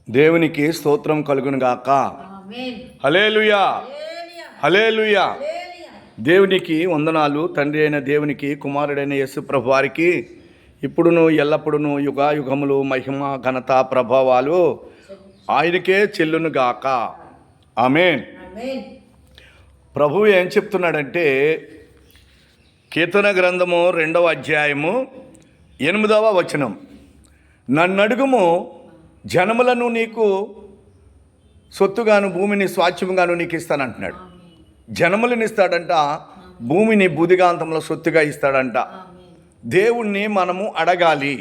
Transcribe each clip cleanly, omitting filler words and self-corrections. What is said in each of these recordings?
దేవునికి స్తోత్రం కలుగును గాక. హల్లెలూయా, హల్లెలూయా. దేవునికి వందనాలు. తండ్రి అయిన దేవునికి, కుమారుడైన యేసు ప్రభు వారికి ఇప్పుడును ఎల్లప్పుడును యుగాయుగములు మహిమ ఘనత ప్రభావాలు ఆయనకే చెల్లును గాక. ఆమేన్. ప్రభువు ఏం చెప్తున్నాడంటే, కీర్తన గ్రంథము 2వ అధ్యాయము 8వ వచనం, నన్నడుగుము, జనములను నీకు సొత్తుగాను భూమిని స్వాచ్ఛముగాను నీకు ఇస్తానంటున్నాడు. జనములను ఇస్తాడంట, భూమిని బుధిగాంతంలో సొత్తుగా ఇస్తాడంట. దేవుణ్ణి మనము అడగాలి.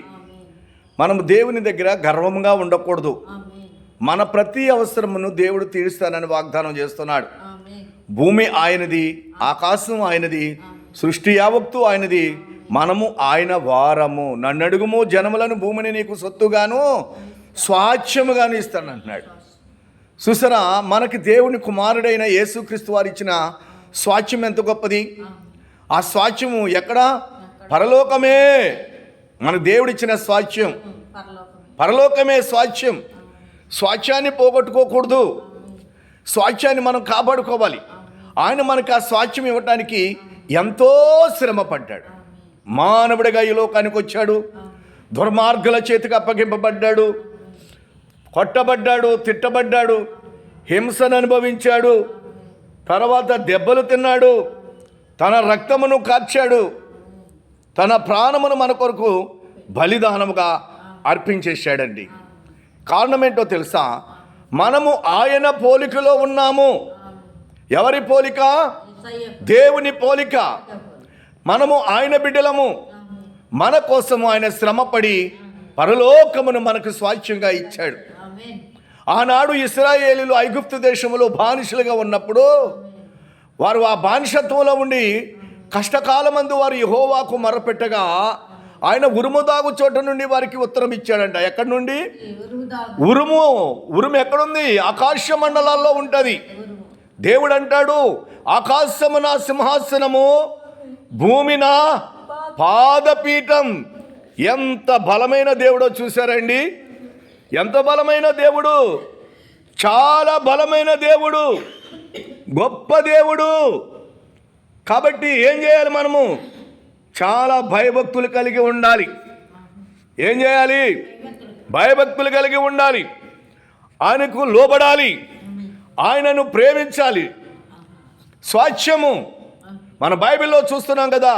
మనము దేవుని దగ్గర గర్వంగా ఉండకూడదు. మన ప్రతి అవసరమును దేవుడు తీరుస్తానని వాగ్దానం చేస్తున్నాడు. భూమి ఆయనది, ఆకాశం ఆయనది, సృష్టి యావత్తు ఆయనది, మనము ఆయన వారము. నన్నడుగుము, జనములను భూమిని నీకు సొత్తుగాను స్వాచ్ఛముగాను ఇస్తానంటున్నాడు. చూసారా, మనకి దేవుని కుమారుడైన యేసుక్రీస్తు వారు ఇచ్చిన స్వాచ్ఛం ఎంత గొప్పది. ఆ స్వాచ్ఛము ఎక్కడ? పరలోకమే. మన దేవుడిచ్చిన స్వాచ్ఛం పరలోకమే స్వాచ్ఛం. స్వాచ్ఛాన్ని పోగొట్టుకోకూడదు. స్వాచ్ఛాన్ని మనం కాపాడుకోవాలి. ఆయన మనకు ఆ స్వాచ్ఛం ఇవ్వటానికి ఎంతో శ్రమ పడ్డాడు. మానవుడిగా ఈ లోకానికి వచ్చాడు. దుర్మార్గుల చేతికి అప్పగింపబడ్డాడు, కొట్టబడ్డాడు, తిట్టబడ్డాడు, హింసను అనుభవించాడు, తర్వాత దెబ్బలు తిన్నాడు, తన రక్తమును కార్చాడు, తన ప్రాణమును మన కొరకు బలిదానముగా అర్పించేశాడండి. కారణం ఏంటో తెలుసా? మనము ఆయన పోలికలో ఉన్నాము. ఎవరి పోలిక? దేవుని పోలిక. మనము ఆయన బిడ్డలము. మన కోసము ఆయన శ్రమపడి పరలోకమును మనకు స్వాచ్ఛంగా ఇచ్చాడు. ఆనాడు ఇశ్రాయేలీయులు ఐగుప్తు దేశంలో బానిసలుగా ఉన్నప్పుడు వారు ఆ బానిసత్వంలో ఉండి కష్టకాలమందు వారు యెహోవాకు మొరపెట్టగా ఆయన ఉరుము దాగు చోట నుండి వారికి ఉత్తరం ఇచ్చాడంట. ఎక్కడి నుండి? ఉరుము ఎక్కడుంది? ఆకాశ మండలాల్లో ఉంటుంది. దేవుడు అంటాడు, ఆకాశము నా సింహాసనము, భూమి నా పాదపీఠం. ఎంత బలమైన దేవుడో చూసారండి. ఎంత బలమైన దేవుడు! చాలా బలమైన దేవుడు, గొప్ప దేవుడు. కాబట్టి ఏం చేయాలి? మనము చాలా భయభక్తులు కలిగి ఉండాలి. ఏం చేయాలి? భయభక్తులు కలిగి ఉండాలి. ఆయనకు లోబడాలి, ఆయనను ప్రేమించాలి. స్వాచ్ఛము మన బైబిల్లో చూస్తున్నాం కదా.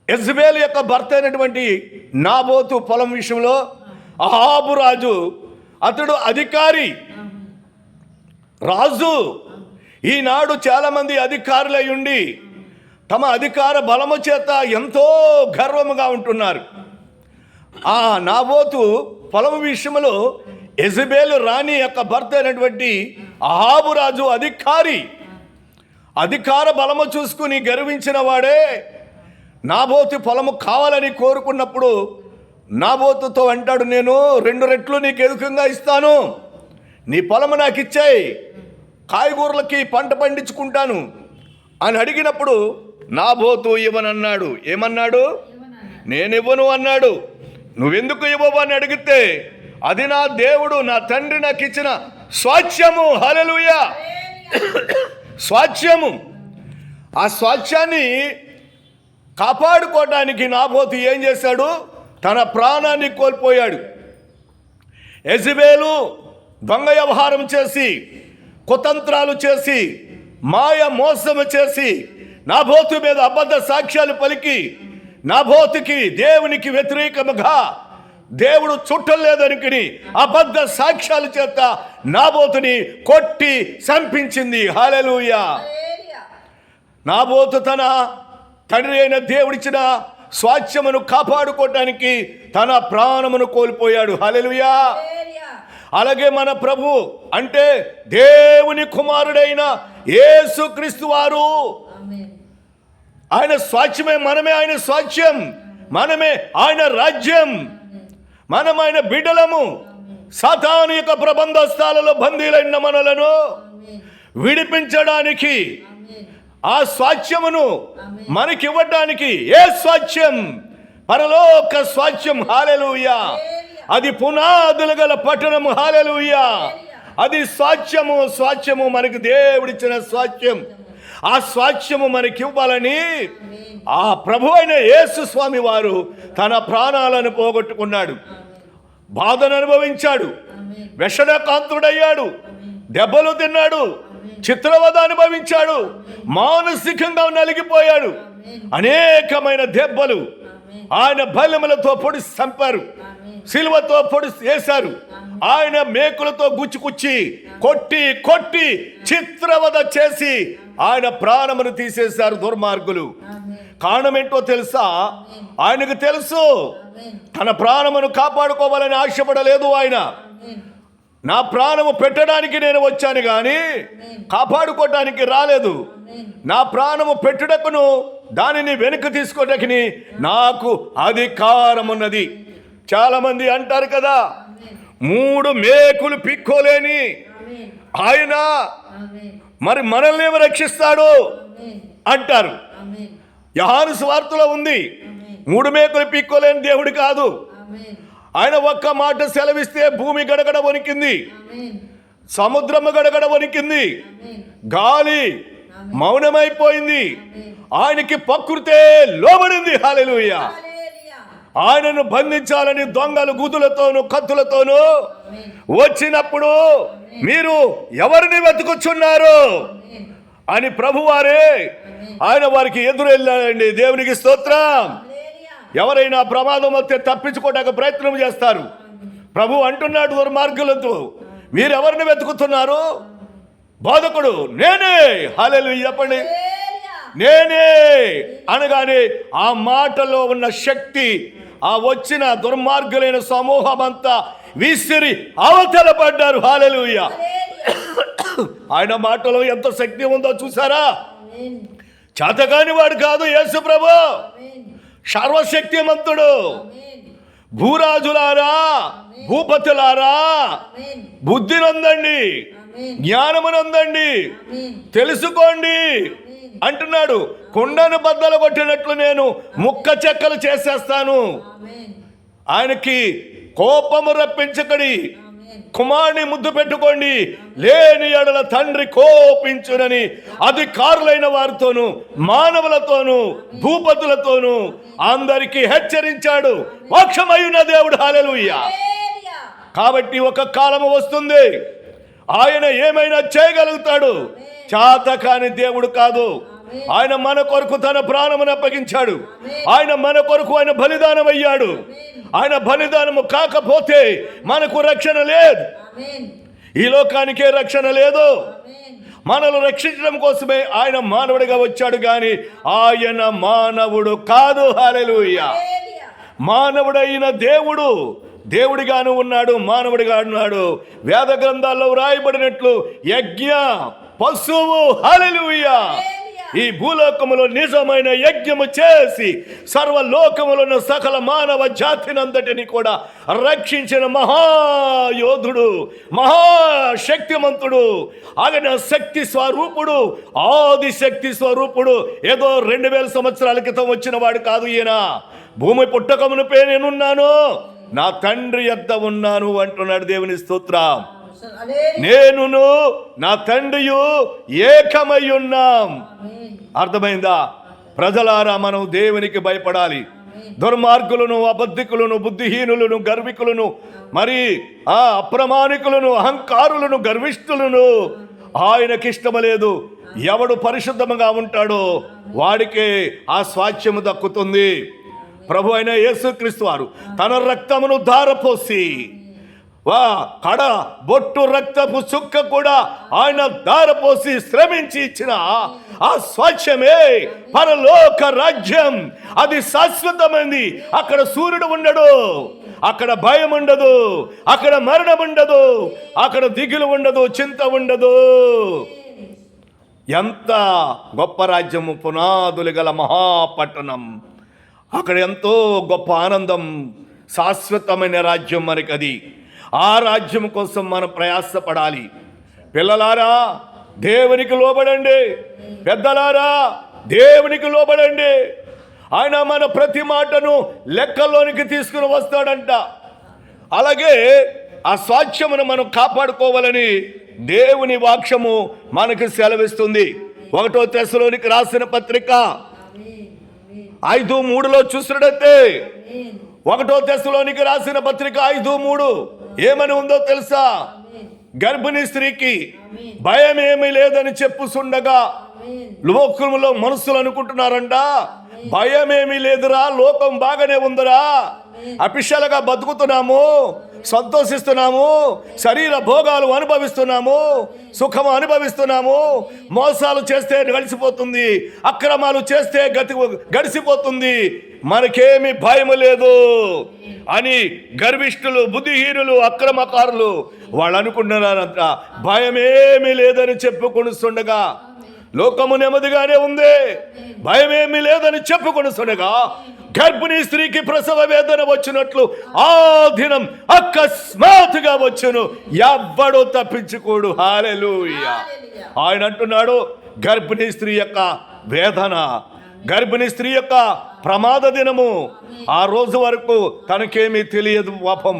యెజబెల్ యొక్క భర్త అయినటువంటి నాబోతు పొలం విషయంలో అహాబు రాజు, అతడు అధికారి, రాజు. ఈనాడు చాలామంది అధికారులై ఉండి తమ అధికార బలము చేత ఎంతో గర్వముగా ఉంటున్నారు. ఆ నాబోతు పొలం విషయంలో యెజబెల్ రాణి యొక్క భర్త అయినటువంటి అహాబు రాజు అధికారి. అధికార బలము చూసుకుని గర్వించిన వాడే నాబోతు పొలము కావాలని కోరుకున్నప్పుడు నాబోతుతో అంటాడు, నేను 2 రెట్లు నీకు ఎదుకంగా ఇస్తాను, నీ పొలము నాకు ఇచ్చేయి, కాయగూరలకి పంట పండించుకుంటాను అని అడిగినప్పుడు నాబోతు ఇవ్వనన్నాడు. ఏమన్నాడు? నేను ఇవ్వను అన్నాడు. నువ్వెందుకు ఇవ్వవు అని అడిగితే, అది నా దేవుడు, నా తండ్రి నాకు ఇచ్చిన స్వాచ్ఛము. హల్లెలూయా. స్వాచ్ఛము. ఆ స్వాచ్ఛాన్ని కాపాడుకోవడానికి నాబోతు ఏం చేశాడు? తన ప్రాణాన్ని కోల్పోయాడు. యెజబెలు దొంగ వ్యవహారం చేసి, కుతంత్రాలు చేసి, మాయ మోసము చేసి, నాబోతు మీద అబద్ధ సాక్ష్యాలు పలికి, నాబోతుకి దేవునికి వ్యతిరేకముగా దేవుడు చుట్టలేదనుకుని అబద్ధ సాక్ష్యాల చేత నాబోతుని కొట్టి చంపించింది. హల్లెలూయా. నాబోతు తన తండ్రి అయిన దేవుడిచ్చిన స్వాచ్ఛమును కాపాడుకోవటానికి తన ప్రాణమును కోల్పోయాడు. హల్లెలూయా. అలాగే మన ప్రభు అంటే దేవుని కుమారుడైన యేసుక్రీస్తు వారు, ఆయన స్వాచ్ఛమే. మనమే ఆయన స్వాచ్ఛం, మనమే ఆయన రాజ్యం, మనం ఆయన బిడ్డలము. సాతాను యొక్క ప్రబంధస్థాలలో బందీలైన మనలను విడిపించడానికి, ఆ స్వాచ్ఛమును మనకివ్వటానికి ఏ స్వాచ్ఛం? పరలోక స్వాచ్ఛం. హల్లెలూయా. అది పునాదులు గల పట్టణము. హల్లెలూయా. అది స్వాస్థ్యము మనకి దేవుడిచ్చిన స్వాస్థ్యం. ఆ స్వాస్థ్యము మనకి ఇవ్వాలని ఆ ప్రభు అయిన యేసు స్వామి వారు తన ప్రాణాలను పోగొట్టుకున్నాడు, బాధను అనుభవించాడు, వ్యసనకాంతుడయ్యాడు, దెబ్బలు తిన్నాడు, చిత్రవద అనుభవించాడు, మానసికంగా నలిగిపోయాడు. అనేకమైన దెబ్బలు ఆయన బల్లెములతో పొడి చంపారు, సిలువతో పొడి వేశారు. ఆయన మేకులతో గుచ్చి కొట్టి చిత్రవద చేసి ఆయన ప్రాణమును తీసేశారు దుర్మార్గులు. కారణం ఏంటో తెలుసా? ఆయనకు తెలుసు తన ప్రాణమును కాపాడుకోవాలని ఆశపడలేదు ఆయన. నా ప్రాణము పెట్టడానికి నేను వచ్చాను కానీ కాపాడుకోవడానికి రాలేదు. నా ప్రాణము పెట్టుటకును దానిని వెనుక తీసుకోవడానికి నాకు అధికారం ఉన్నది. చాలా మంది అంటారు కదా, 3 మేకులు పిక్కోలేని ఆయన మరి మనల్ని ఏమి రక్షిస్తాడు అంటారు. యోహాను సువార్తలో ఉంది, 3 మేకులు పిక్కోలేని దేవుడు కాదు. ఆయన ఒక్క మాట సెలవిస్తే భూమి గడగడ వణికింది, సముద్రము గడగడ వణికింది, గాలి మౌనమైపోయింది. ఆయనకి ప్రకృతే లోబడింది. హల్లెలూయా. ఆయనను బంధించాలని దొంగలు గుదులతోనూ కత్తులతోనూ వచ్చినప్పుడు మీరు ఎవరిని వెతుకుచున్నారు అని ప్రభువారే ఆయన వారికి ఎదురెళ్ళాడండి. దేవునికి స్తోత్రం. ఎవరైనా ప్రమాదం వస్తే తప్పించుకోవడానికి ప్రయత్నం చేస్తారు. ప్రభు అంటున్నాడు దుర్మార్గులతో, మీరెవరిని వెతుకుతున్నారు? బోధకుడు నేనే. హల్లెలూయా చెప్పండి. నేనే అనగానే ఆ మాటలో ఉన్న శక్తి ఆ వచ్చిన దుర్మార్గులైన సమూహం అంతా విసిరి అవతల పడ్డారు. హల్లెలూయా. ఆయన మాటలో ఎంత శక్తి ఉందో చూసారా? చేతకాని వాడు కాదు యేసు ప్రభు, సర్వశక్తిమంతుడు. భూరాజులారా, భూపతులారా, బుద్ధినందండి, జ్ఞానమునందండి, తెలుసుకోండి అంటున్నాడు. కొండను బద్దలు కొట్టినట్లు నేను ముక్క చెక్కలు చేసేస్తాను. ఆయనకి కోపము రప్పించకడి, కుమారుని ముద్దు పెట్టుకోండి, లేని ఎడల తండ్రి కోపించునని అధికారులైన వారితోనూ మానవులతోనూ భూపతులతోనూ అందరికీ హెచ్చరించాడు మోక్షమయున్న దేవుడు. హల్లెలూయా. కాబట్టి ఒక కాలము వస్తుంది ఆయన ఏమైనా చేయగలుగుతాడు. చేతకాని దేవుడు కాదు. ఆయన మన కొరకు తన ప్రాణమును అప్పగించాడు. ఆయన మన కొరకు ఆయన బలిదానం అయ్యాడు. ఆయన బలిదానము కాకపోతే మనకు రక్షణ లేదు. ఈ లోకానికే రక్షణ లేదు. మనల్ని రక్షించడం కోసమే ఆయన మానవుడిగా వచ్చాడు కానీ ఆయన మానవుడు కాదు. హల్లెలూయా. మానవుడైన దేవుడు దేవుడిగాను ఉన్నాడు, మానవుడిగా ఉన్నాడు. వేద గ్రంథాల్లో వ్రాయబడినట్లు యజ్ఞ పశువు. హల్లెలూయా. ఈ భూలోకములో నిజమైన యజ్ఞము చేసి సర్వలోకములను సకల మానవ జాతినంతటిని కూడా రక్షించిన మహాయోధుడు, మహాశక్తిమంతుడు, ఆయన శక్తి స్వరూపుడు, ఆది శక్తి స్వరూపుడు. ఏదో 2000 సంవత్సరాల క్రితం వచ్చిన వాడు కాదు ఈయన. భూమి పుట్టకమునుపే నేనున్నాను, నా తండ్రి యొద్ద ఉన్నాను అంటున్నాడు. దేవుని స్తోత్రం. నేనును నా తండ్రియు ఏకమై ఉన్నాం. అర్థమైందా? ప్రజలారా, మనం దేవునికి భయపడాలి. దుర్మార్గులను, అబద్ధికులను, బుద్ధిహీనులను, గర్వికులను, మరి అప్రమాణికులను, అహంకారులను, గర్విష్ఠులను ఆయనకిష్టం లేదు. ఎవడు పరిశుద్ధముగా ఉంటాడో వాడికే ఆ స్వాస్థ్యము దక్కుతుంది. ప్రభు అయిన యేసుక్రీస్తు వారు తన రక్తమును ధారపోసి కడ బొట్టు రక్తపు చుక్క కూడా ఆయన ధారపోసి శ్రమించి ఇచ్చిన ఆ స్వాస్థ్యమే పరలోక రాజ్యం. అది శాశ్వతమైంది. అక్కడ సూర్యుడు ఉండడు, అక్కడ భయం ఉండదు, అక్కడ మరణం ఉండదు, అక్కడ దిగులు ఉండదు, చింత ఉండదు. ఎంత గొప్ప రాజ్యము! పునాదులు గల మహాపట్టణం. అక్కడ ఎంతో గొప్ప ఆనందం, శాశ్వతమైన రాజ్యం మనకి అది. ఆ రాజ్యం కోసం మనం ప్రయాసపడాలి. పిల్లలారా, దేవునికి లోబడండి. పెద్దలారా, దేవునికి లోబడండి. ఆయన మన ప్రతి మాటను లెక్కల్లోనికి తీసుకుని వస్తాడంట. అలాగే ఆ స్వాస్థ్యమును మనం కాపాడుకోవాలని దేవుని వాక్యము మనకు సెలవిస్తుంది. 1 తెస్సలోనికి రాసిన పత్రిక 5:3 చూసినట్టయితే 1 తెస్సలోనికి రాసిన పత్రిక 5:3 ఏమని ఉందో తెలుసా? గర్భిణీ స్త్రీకి భయం ఏమీ లేదని చెప్పుచుండగా లోకములో మనుషులు అనుకుంటున్నారంట, భయం ఏమీ లేదురా, లోకం బాగానే ఉందిరా, అఫిషియల్గా బతుకుతున్నాము, సంతోషిస్తున్నాము, శరీర భోగాలు అనుభవిస్తున్నాము, సుఖము అనుభవిస్తున్నాము, మోసాలు చేస్తే గడిచిపోతుంది, అక్రమాలు చేస్తే గడిచిపోతుంది, మనకేమి భయం లేదు అని గర్విష్ఠులు, బుద్ధిహీనులు, అక్రమకారులు వాళ్ళు అనుకుంటున్నారంట. భయమేమీ లేదని చెప్పుకొనిస్తుండగా లోకము నెమ్మదిగానే ఉంది, భయమేమీ లేదని చెప్పుకొనిస్తుండగా గర్భిణీ స్త్రీకి ప్రసవ వేదన వచ్చినట్లు ఆ దినం అకస్మాత్తుగా వచ్చును, ఎవ్వడూ తప్పించుకోడు. హల్లెలూయా. ఆయన అంటున్నాడు, గర్భిణీ స్త్రీ యొక్క వేదన, గర్భిణీ స్త్రీ యొక్క ప్రమాద దినము, ఆ రోజు వరకు తనకేమీ తెలియదు. పాపం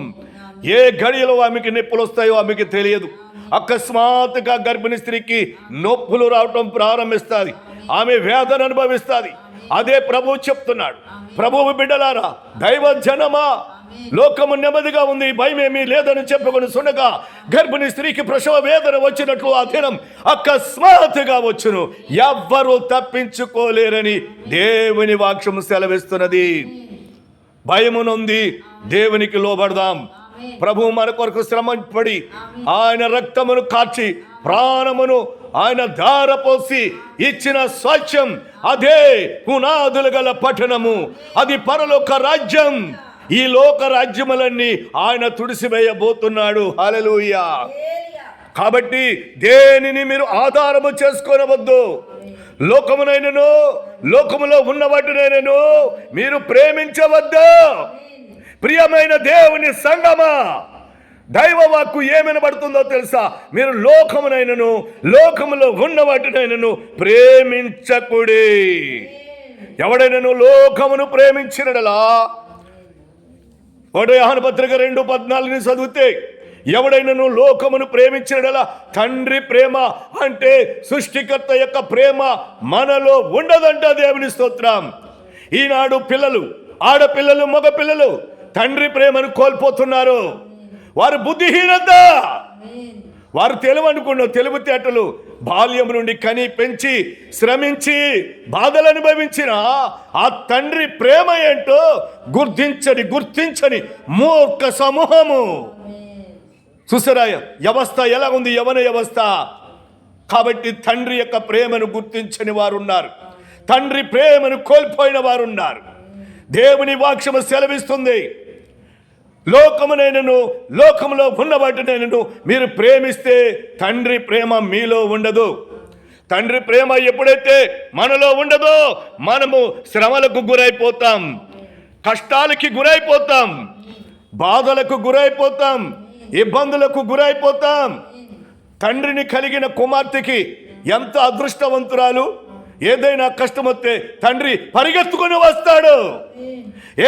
ఏ గడియలో ఆమెకి నొప్పులు వస్తాయో ఆమెకి తెలియదు. అకస్మాత్తుగా గర్భిణీ స్త్రీకి నొప్పులు రావటం ప్రారంభిస్తుంది, ఆమె వేదన అనుభవిస్తుంది. అదే ప్రభువు చెప్తున్నాడు. ప్రభువు బిడ్డలారా, దైవ జనమా, లోకము నెమ్మదిగా ఉంది, భయమేమీ లేదని చెప్పుకొని సునగా గర్భిణీ స్త్రీకి ప్రసవ వేదన వచ్చినట్లు ఆ దినం అకస్మాత్తుగా వచ్చును, ఎవ్వరూ తప్పించుకోలేరని దేవుని వాక్యము సెలవిస్తున్నది. భయమునుంది, దేవునికి లోబడదాం. ప్రభు మన కొరకు శ్రమ పడి ఆయన రక్తమును కార్చి ప్రాణమును ఆయన ధారపోసి ఇచ్చిన స్వాస్థ్యం, అదే పునాదులు గల పట్టణము, అది పరలోక రాజ్యం. ఈ లోక రాజ్యములన్నీ ఆయన తుడిసివేయబోతున్నాడు. హల్లెలూయా. కాబట్టి దేనిని మీరు ఆధారము చేసుకోనవద్దు. లోకమునైనను లోకములో ఉన్న వాటినైనను మీరు ప్రేమించవద్దు. ప్రియమైన దేవుని సంగమా, దైవ వాక్కు ఏమనబడుతుందో తెలుసా? మీరు లోకమునైనను లోకములో ఉన్న వాటినైనను ప్రేమించకుడి. ఎవడైనను లోకమును ప్రేమించినడలా, 1 యోహాను పత్రిక 2:14 చదివితే, ఎవడైనను లోకమును ప్రేమించినడలా తండ్రి ప్రేమ అంటే సృష్టికర్త యొక్క ప్రేమ మనలో ఉండదంట. దేవుని స్తోత్రం. ఈనాడు పిల్లలు, ఆడపిల్లలు, మగ పిల్లలు తండ్రి ప్రేమను కోల్పోతున్నారు. వారు బుద్ధిహీనత, వారు తెలివితేటలు బాల్యం నుండి కని పెంచి శ్రమించి బాధలు అనుభవించిన ఆ తండ్రి ప్రేమ ఏంటో గుర్తించని మూర్ఖ సమూహము. చూసారా వ్యవస్థ ఎలా ఉంది, యవన వ్యవస్థ. కాబట్టి తండ్రి యొక్క ప్రేమను గుర్తించని వారు ఉన్నారు, తండ్రి ప్రేమను కోల్పోయిన వారు ఉన్నారు. దేవుని వాక్యము సెలవిస్తుంది, లోకమునైనను లోకములో ఉన్న వాటినైనను మీరు ప్రేమిస్తే తండ్రి ప్రేమ మీలో ఉండదు. తండ్రి ప్రేమ ఎప్పుడైతే మనలో ఉండదో మనము శ్రమలకు గురైపోతాం, కష్టాలకి గురైపోతాం, బాధలకు గురైపోతాం, ఇబ్బందులకు గురైపోతాం. తండ్రిని కలిగిన కుమార్తెకి ఎంత అదృష్టవంతురాలు. ఏదైనా కష్టం వస్తే తండ్రి పరిగెత్తుకొని వస్తాడు.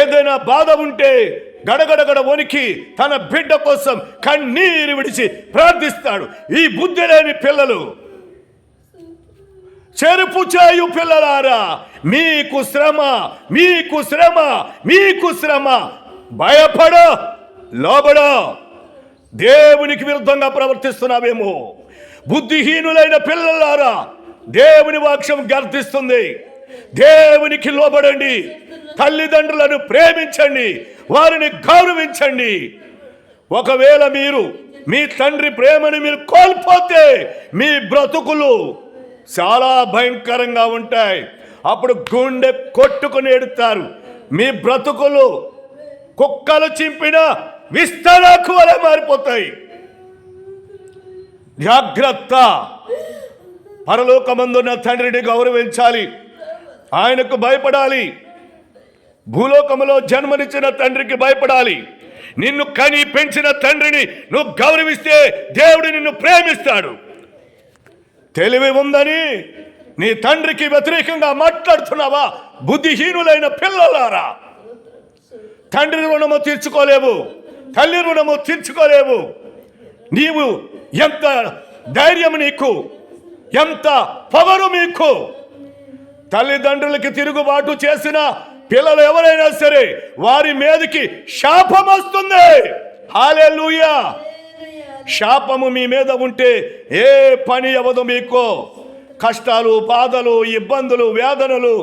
ఏదైనా బాధ ఉంటే గడగడగడ వణికి తన బిడ్డ కోసం కన్నీరు విడిచి ప్రార్థిస్తాడు. ఈ బుద్ధి లేని పిల్లలు, చెరుపు చేయు పిల్లలారా, మీకు శ్రమ, మీకు శ్రమ, మీకు శ్రమ. భయపడో, లోబడో. దేవునికి విరుద్ధంగా ప్రవర్తిస్తున్నావేమో. బుద్ధిహీనులైన పిల్లలారా, దేవుని వాక్యం గర్దిస్తుంది. దేవునికి లోబడండి, తల్లిదండ్రులను ప్రేమించండి, వారిని గౌరవించండి. ఒకవేళ మీరు మీ తండ్రి ప్రేమను మీరు కోల్పోతే మీ బ్రతుకులు చాలా భయంకరంగా ఉంటాయి. అప్పుడు గుండె కొట్టుకుని ఎడుతారు. మీ బ్రతుకులు కుక్కలు చింపిన విస్తరాకు వలె మారిపోతాయి. జాగ్రత్త. పరలోకమందున్న తండ్రిని గౌరవించాలి, ఆయనకు భయపడాలి. భూలోకములో జన్మనిచ్చిన తండ్రికి భయపడాలి. నిన్ను కని పెంచిన తండ్రిని నువ్వు గౌరవిస్తే దేవుడు నిన్ను ప్రేమిస్తాడు. తెలివి ఉందని నీ తండ్రికి వ్యతిరేకంగా మాట్లాడుతున్నావా? బుద్ధిహీనులైన పిల్లలారా, తండ్రి రుణము తీర్చుకోలేవు, తల్లి రుణము తీర్చుకోలేవు. నీవు ఎంత ధైర్యం నీకు, ఎంత పవరు మీకు. తల్లిదండ్రులకి తిరుగుబాటు చేసిన పిల్లలు ఎవరైనా సరే వారి మీదకి శాపం వస్తుంది. హల్లెలూయా. శాపము మీ మీద ఉంటే ఏ పని అవ్వదు మీకు. కష్టాలు, బాధలు, ఇబ్బందులు, వేదనలు,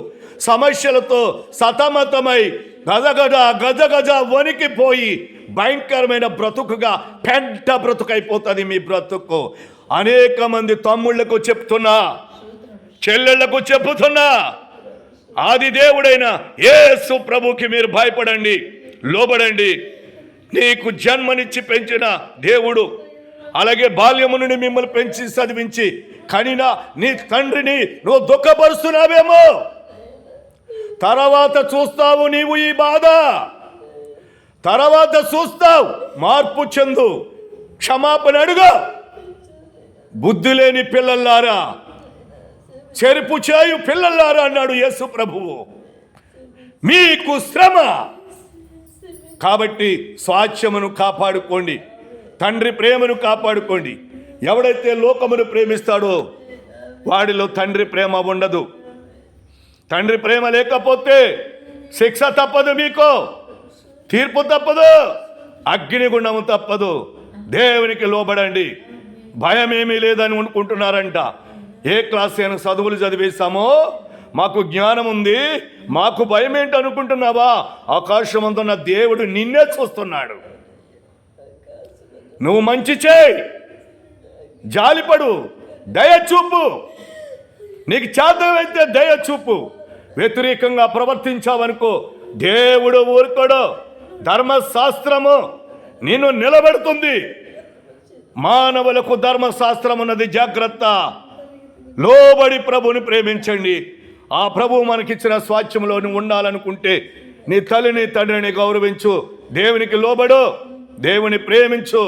సమస్యలతో సతమతమై గజగజ వణికిపోయి భయంకరమైన బ్రతుకుగా పెద్ద బ్రతుకైపోతుంది మీ బ్రతుకు. అనేక మంది తమ్ముళ్లకు చెప్తున్నా, చెల్లెళ్లకు చెప్పుతున్నా, ఆది దేవుడైన యేసు ప్రభుకి మీరు భయపడండి, లోబడండి. నీకు జన్మనిచ్చి పెంచిన దేవుడు, అలాగే బాల్యము నుండి మిమ్మల్ని పెంచి చదివించి కనినా నీ తండ్రిని నువ్వు దుఃఖపరుస్తున్నావేమో. తర్వాత చూస్తావు నీవు ఈ బాధ, తర్వాత చూస్తావు. మార్పు చెందు, క్షమాపణ అడుగు. బుద్ధి లేని పిల్లల్లారా, చెరుపు చేయు పిల్లల్లారా అన్నాడు యేసు ప్రభువు. మీకు శ్రమ కాబట్టి స్వాస్థ్యమును కాపాడుకోండి, తండ్రి ప్రేమను కాపాడుకోండి. ఎవడైతే లోకమును ప్రేమిస్తాడో వాడిలో తండ్రి ప్రేమ ఉండదు. తండ్రి ప్రేమ లేకపోతే శిక్ష తప్పదు, మీకు తీర్పు తప్పదు, అగ్నిగుండము తప్పదు. దేవునికి లోబడండి. భయం ఏమీ లేదని అనుకుంటున్నారంట. ఏ క్లాస్ అయినా చదువులు చదివేశామో మాకు జ్ఞానం ఉంది, మాకు భయం ఏంటి అనుకుంటున్నావా? ఆకాశమందున్న దేవుడు నిన్నే చూస్తున్నాడు. నువ్వు మంచి చేయి, జాలిపడు, దయ చూపు. నీకు చేతనైతే దయ చూపు. వ్యతిరేకంగా ప్రవర్తించావనుకో దేవుడు ఊరుకోడు. ధర్మశాస్త్రము నిన్ను నిలబెడుతుంది. మానవులకు ధర్మశాస్త్రం ఉన్నది, జాగ్రత్త. లోబడి ప్రభుని ప్రేమించండి. ఆ ప్రభువు మనకిచ్చిన స్వాస్థ్యంలో నువ్వు ఉండాలనుకుంటే నీ తల్లిని తండ్రిని గౌరవించు, దేవునికి లోబడు, దేవుని ప్రేమించు.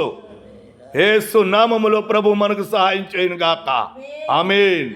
యేసు నామములో ప్రభు మనకు సహాయం చేయను గాక. ఆమేన్.